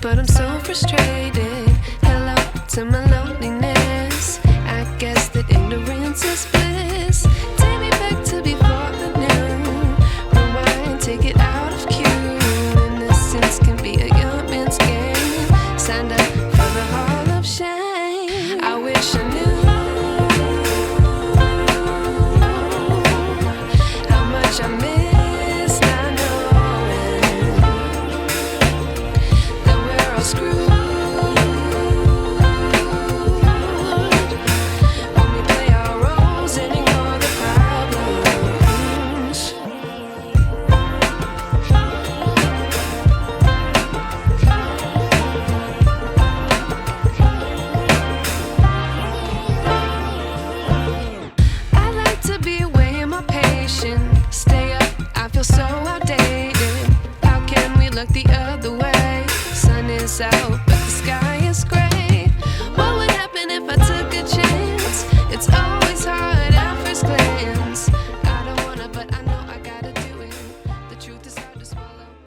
but I'm so frustrated. Hello to my loneliness. I guess that ignorance is bliss. Take me back to before the noon. Rewind, take it out of cue. Innocence can be a young man's game. Signed up for the hall of shame. I wish I knew how much I miss not knowing that we're all screwed when we play our roles and ignore the problems. I like to be away in my patience. Stay up, I feel so outdated. How can we look the other way? Sun is out,